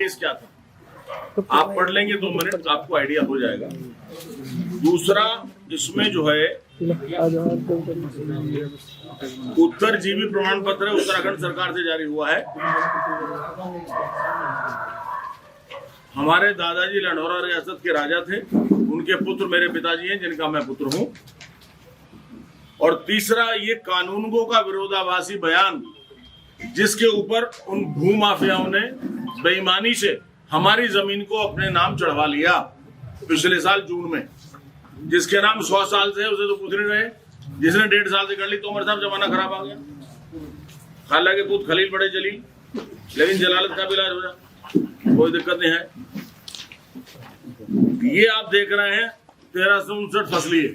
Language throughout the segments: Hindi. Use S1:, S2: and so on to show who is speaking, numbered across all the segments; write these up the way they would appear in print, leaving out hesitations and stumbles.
S1: केस क्या था आप पढ़ लेंगे 2 मिनट, आपको आइडिया हो जाएगा। दूसरा, इसमें जो है उत्तरजीवी प्रमाण पत्र उत्तराखंड सरकार से जारी हुआ है। हमारे दादाजी लंढौरा रियासत के राजा थे, उनके पुत्र मेरे पिताजी हैं, जिनका मैं पुत्र हूं। और तीसरा, ये कानूनगो का विरोधाभासी बयान, जिसके ऊपर उन भूमाफियाओं ने बेईमानी से हमारी जमीन को अपने नाम चढ़वा लिया पिछले साल जून में। जिसके नाम 100 साल से है उसे तो पूछ नहीं रहे, जिसने 1.5 साल से कर ली तो उमर साहब जमाना खराब आ गया। खाला के पुत्र खलील बड़े जलील, लेकिन जलालत का भी इलाज हो जाए, कोई दिक्कत नहीं है। ये आप देख रहे हैं 1359 फसली है,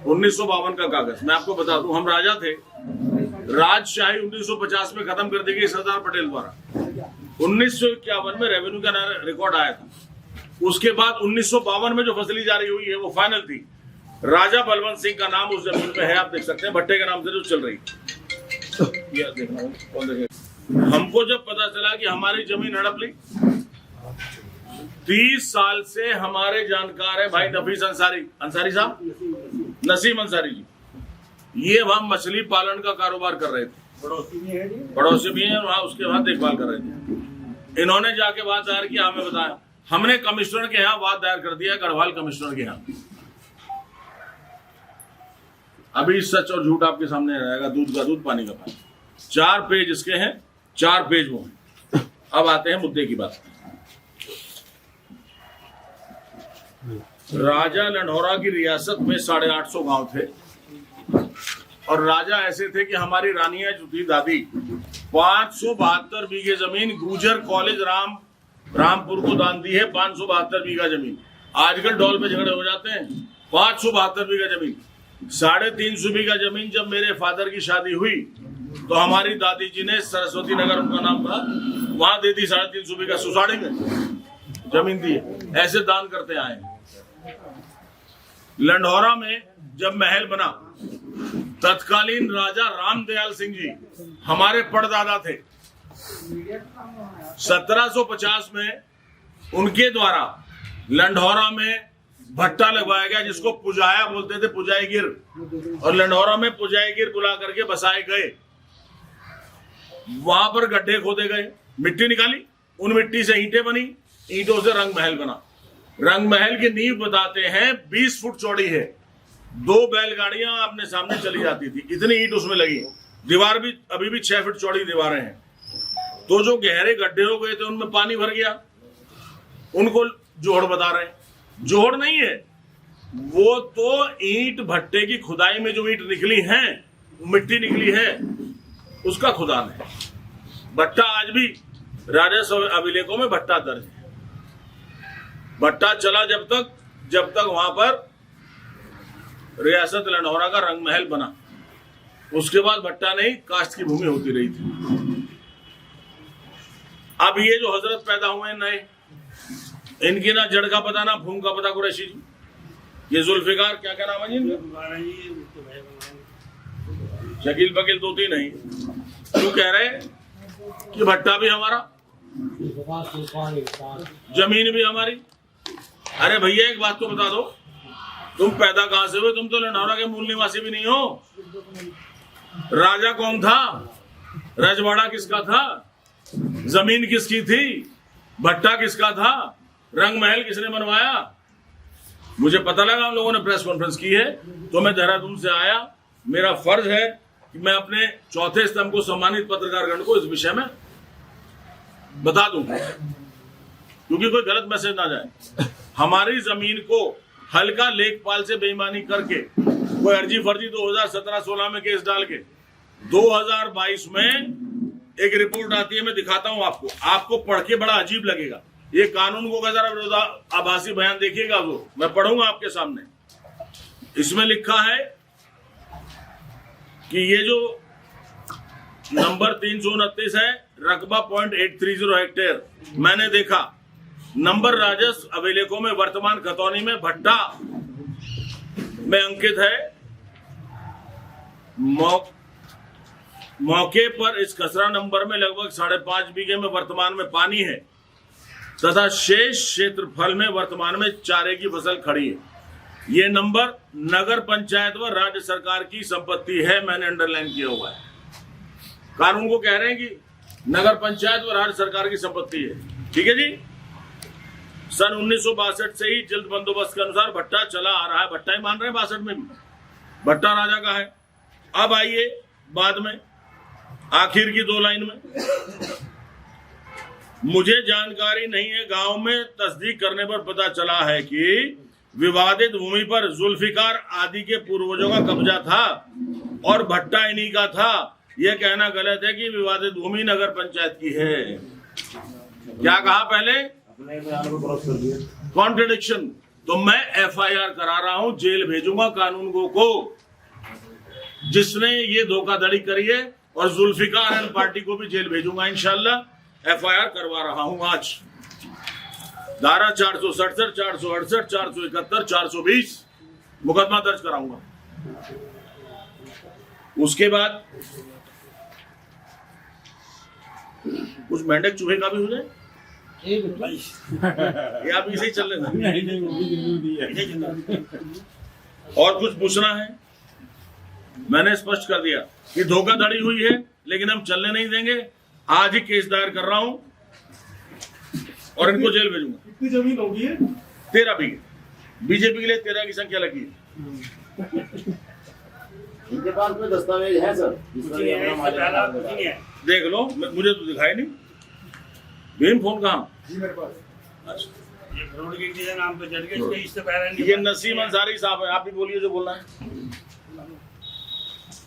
S1: 1952 का कागज। मैं आपको बता दूं, हम राजा थे, राजशाही 1950 में खत्म कर दी गई सरदार पटेल द्वारा। 1951 में रेवेन्यू का रिकॉर्ड आया था। उसके बाद 1952 में जो फसली जारी हुई है वो फाइनल थी। राजा बलवंत सिंह का नाम उस जमीन पे है, आप देख सकते हैं, भट्टे के नाम से जो चल रही है। हमको जब पता चला कि हमारी जमीन हड़प ली, 30 साल से हमारे जानकार है भाई नफीस अंसारी साहब, नसीम अंसारी जी, ये वहां मछली पालन का कारोबार कर रहे थे, पड़ोसी भी हैं, वहां उसके बाद देखभाल कर रहे थे। इन्होंने जाके बात दायर किया, हमें बताया, हमने कमिश्नर के यहाँ बात दायर कर दिया, गढ़वाल कमिश्नर के यहाँ। अभी सच और झूठ आपके सामने रहेगा, दूध का दूध पानी का पानी। 4 पेज इसके हैं, 4 पेज वो हैं। अब आते हैं मुद्दे की बात। राजा लंढौरा की रियासत में 850 गांव थे, और राजा ऐसे थे कि हमारी रानियां जो थी दादी, 572 बीघे जमीन गुजर कॉलेज रामपुर को दान दी है। 572 बीघा जमीन, आजकल डॉल पे झगड़े हो जाते हैं। 572 बीघा जमीन, 350 बीघा जमीन जब मेरे फादर की शादी हुई तो हमारी दादी जी ने सरस्वती नगर उनका नाम था, वहां दे दी 350 बीघा सुसाड़ी में जमीन दी है। ऐसे दान करते आए। लंढौरा में जब महल बना, तत्कालीन राजा रामदयाल सिंह जी हमारे परदादा थे। 1750 में उनके द्वारा लंढौरा में भट्टा लगवाया गया, जिसको पुजाया बोलते थे, पुजाईगिर। और लंढौरा में पुजाईगिर बुला करके बसाए गए। वहां पर गड्ढे खोदे गए, मिट्टी निकाली, उन मिट्टी से ईंटें बनी, ईंटों से रंग महल बना। रंग महल की नींव बताते हैं 20 फुट चौड़ी है, 2 बैलगाड़ियां अपने सामने चली जाती थी, इतनी ईंट उसमें लगी। दीवार भी अभी भी 6 फुट चौड़ी दीवारें हैं। तो जो गहरे गड्ढे हो गए थे उनमें पानी भर गया, उनको जोहड़ बता रहे हैं। जोहड़ नहीं है वो, तो ईंट भट्टे की खुदाई में जो ईंट निकली है, मिट्टी निकली है, उसका खुदान है। भट्टा आज भी राजस्व अभिलेखों में भट्टा दर्ज है। भट्टा चला जब तक वहां पर रियासत लंढौरा का रंग महल बना। उसके बाद भट्टा नहीं, काश्त की भूमि होती रही थी। अब ये जो हजरत पैदा हुए नए, इनकी ना जड़ का पता ना भूम का पता। कुरैशी जी, ये जुल्फिकार क्या नाम है जी, शकील बकील 2-3 नहीं, क्यों कह रहे कि भट्टा भी हमारा, जमीन भी हमारी। अरे भैया एक बात तो बता दो, तुम पैदा कहां से हुए? तुम तो लंढौरा के मूल निवासी भी नहीं हो। राजा कौन था? रजवाड़ा किसका था? जमीन किसकी थी? भट्टा किसका था? रंग महल किसने बनवाया? मुझे पता लगा हम लोगों ने प्रेस कॉन्फ्रेंस की है, तो मैं देहरादून से आया। मेरा फर्ज है कि मैं अपने चौथे स्तंभ को सम्मानित पत्रकारगण को इस विषय में बता दूं, क्योंकि कोई गलत मैसेज ना जाए। हमारी जमीन को हल्का लेखपाल से बेईमानी करके, कोई अर्जी फर्जी 2017-16 में केस डाल के, 2022 में एक रिपोर्ट आती है, मैं दिखाता हूं आपको पढ़ के बड़ा अजीब लगेगा। ये कानून को का जरा विरोधाभासी बयान देखिएगा, वो मैं पढ़ूंगा आपके सामने। इसमें लिखा है कि ये जो नंबर 329 है, रकबा 0.830 हेक्टेयर, मैंने देखा नंबर राजस्व अभिलेखों में वर्तमान खतौनी में भट्टा में अंकित है। मौके पर इस खसरा नंबर में लगभग 5.5 बीघे में वर्तमान में पानी है तथा शेष क्षेत्रफल में वर्तमान में चारे की फसल खड़ी है। ये नंबर नगर पंचायत व राज्य सरकार की संपत्ति है, मैंने अंडरलाइन किया हुआ है। कानून को कह रहे हैं कि नगर पंचायत व राज्य सरकार की संपत्ति है, ठीक है जी। सन 1962 से ही जल्द बंदोबस्त के अनुसार भट्टा चला आ रहा है। भट्टा ही मान रहे हैं 62 में भी, भट्टा राजा का है। अब आइए बाद में आखिर की 2 लाइन में, मुझे जानकारी नहीं है, गांव में तस्दीक करने पर पता चला है कि विवादित भूमि पर जुल्फिकार आदि के पूर्वजों का कब्जा था और भट्टा इन्हीं का था। यह कहना गलत है कि विवादित भूमि नगर पंचायत की है। क्या कहा पहले? कॉन्ट्रडिक्शन। तो मैं FIR करा रहा हूं, जेल भेजूंगा कानून को जिसने ये धोखाधड़ी करी है, और जुल्फिकार एंड पार्टी को भी जेल भेजूंगा इंशाल्लाह। FIR करवा रहा हूं आज। धारा 467, 468, 471, 420 मुकदमा दर्ज कराऊंगा। उसके बाद कुछ मेंढक चूहे का भी हो जाए, या अभी से चल रहे और कुछ पूछना है? मैंने स्पष्ट कर दिया कि धोखाधड़ी हुई है, लेकिन हम चलने नहीं देंगे। आज ही केस दायर कर रहा हूं और इनको जेल भेजूंगा।
S2: कितनी जमीन होगी है?
S1: 13 बीघे। बीजेपी के लिए 13 की संख्या लगी है।
S3: इनके पास में दस्तावेज है सर?
S1: देख लो, मुझे तो दिखाई नहीं। भीम फोन कहाँ?
S2: जी मेरे पास।
S4: ये करोड़ के नाम पे चढ़ गए, इससे पहले
S1: ये नसीम अंसारी साहब है, आप भी बोलिए जो बोलना है।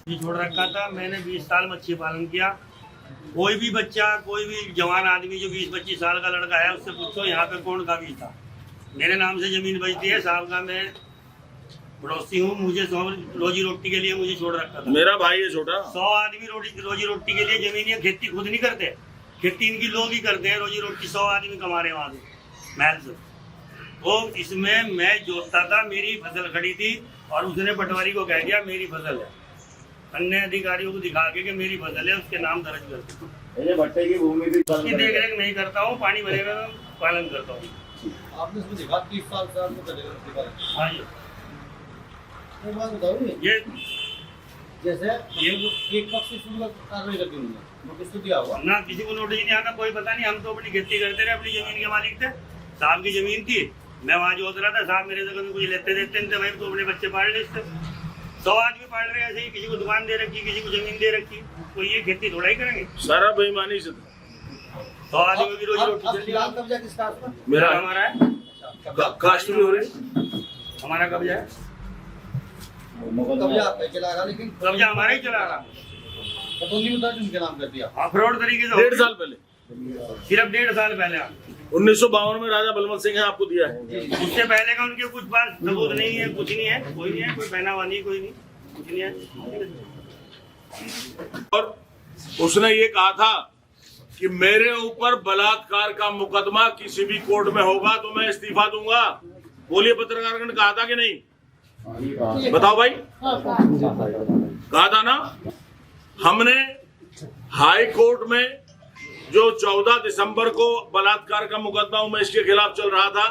S4: ये छोड़ रखा था मैंने, 20 साल मच्छी पालन किया। कोई भी बच्चा, कोई भी जवान आदमी जो 20-25 साल का लड़का है, उससे पूछो यहाँ पे कौन का बीज था। मेरे नाम से जमीन बचती है, साहब का मैं पड़ोसी हूँ। मुझे रोजी रोटी के लिए मुझे छोड़ रखा था।
S1: मेरा भाई है छोटा।
S4: 100 आदमी रोजी रोटी के लिए जमीन है, खेती खुद नहीं करते, खेती इनकी लोग ही करते हैं। रोजी रोटी 100 आदमी कमा रहे हैं वहाँ से महल से। तो इसमें मैं जोतता था, मेरी फसल खड़ी थी, और उसने पटवारी को कह दिया मेरी फसल है। अन्य अधिकारियों को दिखा के मेरी फसल है, उसके नाम दर्ज करते।
S3: ये भट्टे की भूमि भी
S4: उसकी देख रेख नहीं करता हूँ, पानी भरे में पालन करता हूँ।
S2: आपने इसमें दिखा 30 साल से आपको दिखा।
S4: हाँ जी।
S2: एक बात बताओ,
S4: ये
S2: जैसे ये एक पक्ष से शुरू कार्रवाई करती हूँ, नोटिस तो दिया हुआ
S4: ना, किसी को नोटिस नहीं आता, कोई पता नहीं। हम तो अपनी खेती करते रहे, अपनी जमीन के मालिक थे। साहब की जमीन थी, मैं वहाँ जोत रहा था, साहब मेरे से कभी कुछ लेते देते थे, भाई तो अपने बच्चे पाल रहे थे। 100 आदमी पाल रहे ऐसे ही, किसी को दुकान दे रखी, किसी को जमीन दे रखी, तो ये खेती थोड़ा ही करेंगे।
S1: सारा बेईमानी से
S4: 100 आदमी की रोजी रोटी चल रही है।
S2: कब्जा किसका आपका?
S1: मेरा
S4: हमारा है,
S1: कास्ट भी हो रही,
S4: हमारा कब्जा है,
S2: कब्जा आपका चला रहा, लेकिन
S4: कब्जा हमारा ही चला रहा।
S2: पटौनी में दर्ज उनके नाम कर दिया।
S4: अखरोट तरीके से
S1: 1.5 साल पहले,
S4: सिर्फ 1.5 साल पहले।
S1: 1952 में राजा बलवंत सिंह ने आपको दिया है।
S4: उससे पहले का उनके कुछ बात सबूत नहीं है, कुछ नहीं है, कोई नहीं है, कोई पहनावा नहीं, कोई नहीं, कुछ नहीं है।
S1: और उसने ये कहा था कि मेरे ऊपर बलात्कार का मुकदमा किसी भी कोर्ट में होगा तो मैं इस्तीफा दूंगा। बोलिए, पत्रकार ने कहा था कि नहीं? बताओ भाई, कहा था ना। हमने हाई कोर्ट में जो 14 दिसंबर को बलात्कार का मुकदमा उमेश के खिलाफ चल रहा था,